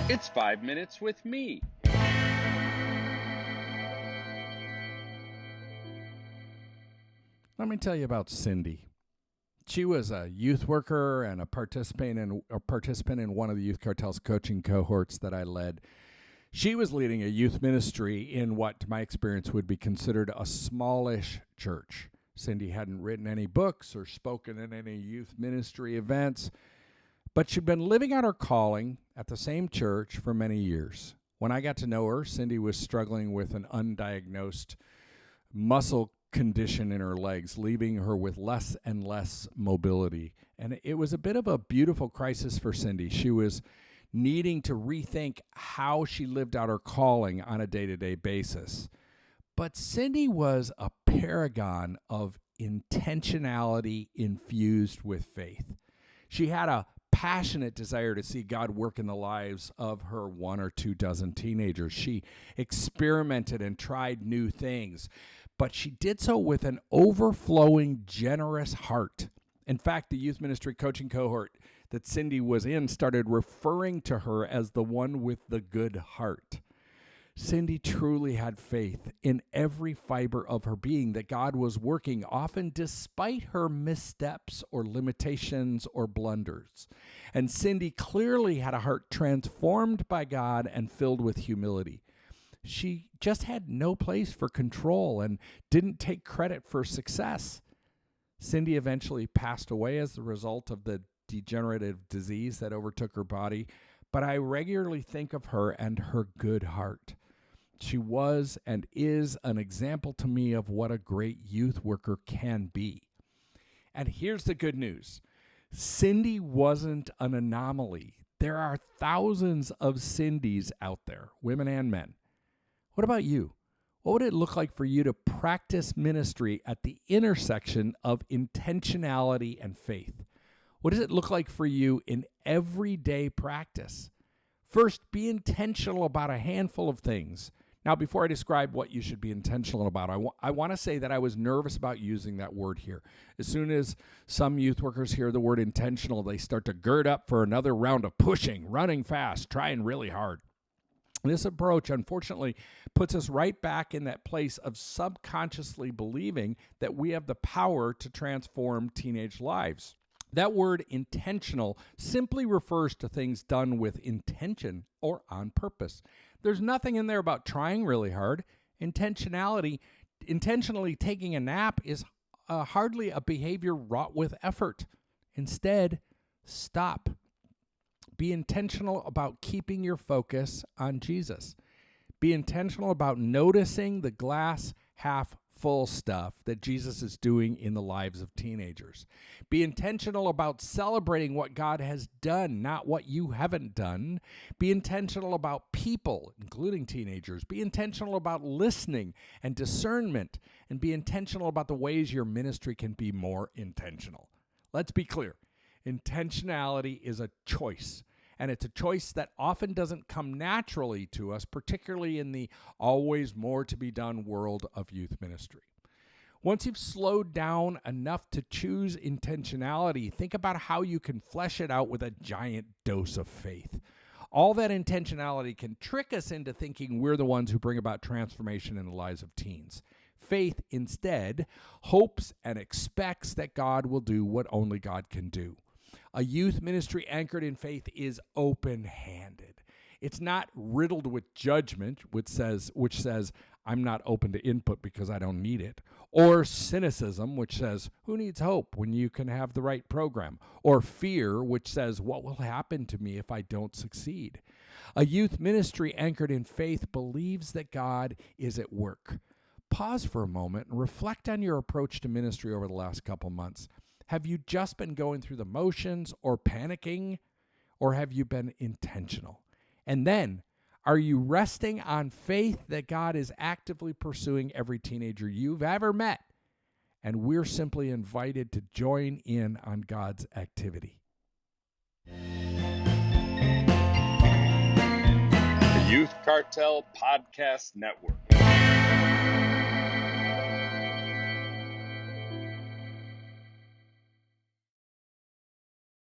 It's 5 minutes with me. Let me tell you about Cindy. She was a youth worker and a participant in one of the Youth Cartel's coaching cohorts that I led. She was leading a youth ministry in what, to my experience, would be considered a smallish church. Cindy hadn't written any books or spoken in any youth ministry events, but she'd been living out her calling at the same church for many years. When I got to know her, Cindy was struggling with an undiagnosed muscle condition in her legs, leaving her with less and less mobility. And it was a bit of a beautiful crisis for Cindy. She was needing to rethink how she lived out her calling on a day-to-day basis. But Cindy was a paragon of intentionality infused with faith. She had a passionate desire to see God work in the lives of her 1 or 2 dozen teenagers. She experimented and tried new things, but she did so with an overflowing, generous heart. In fact, the youth ministry coaching cohort that Cindy was in started referring to her as the one with the good heart. Cindy truly had faith in every fiber of her being that God was working, often despite her missteps or limitations or blunders. And Cindy clearly had a heart transformed by God and filled with humility. She just had no place for control and didn't take credit for success. Cindy eventually passed away as the result of the degenerative disease that overtook her body, but I regularly think of her and her good heart. She was and is an example to me of what a great youth worker can be. And here's the good news. Cindy wasn't an anomaly. There are thousands of Cindys out there, women and men. What about you? What would it look like for you to practice ministry at the intersection of intentionality and faith? What does it look like for you in everyday practice? First, be intentional about a handful of things. Now, before I describe what you should be intentional about, I want to say that I was nervous about using that word here. As soon as some youth workers hear the word intentional, they start to gird up for another round of pushing, running fast, trying really hard. This approach, unfortunately, puts us right back in that place of subconsciously believing that we have the power to transform teenage lives. That word intentional simply refers to things done with intention or on purpose. There's nothing in there about trying really hard. Intentionally taking a nap is hardly a behavior wrought with effort. Instead, stop. Be intentional about keeping your focus on Jesus. Be intentional about noticing the glass half full stuff that Jesus is doing in the lives of teenagers. Be intentional about celebrating what God has done, not what you haven't done. Be intentional about people, including teenagers. Be intentional about listening and discernment, and be intentional about the ways your ministry can be more intentional. Let's be clear. Intentionality is a choice. And it's a choice that often doesn't come naturally to us, particularly in the always more to be done world of youth ministry. Once you've slowed down enough to choose intentionality, think about how you can flesh it out with a giant dose of faith. All that intentionality can trick us into thinking we're the ones who bring about transformation in the lives of teens. Faith, instead, hopes and expects that God will do what only God can do. A youth ministry anchored in faith is open-handed. It's not riddled with judgment, which says, I'm not open to input because I don't need it. Or cynicism, which says, who needs hope when you can have the right program? Or fear, which says, what will happen to me if I don't succeed? A youth ministry anchored in faith believes that God is at work. Pause for a moment and reflect on your approach to ministry over the last couple months. Have you just been going through the motions or panicking, or have you been intentional? And then, are you resting on faith that God is actively pursuing every teenager you've ever met, and we're simply invited to join in on God's activity? The Youth Cartel Podcast Network.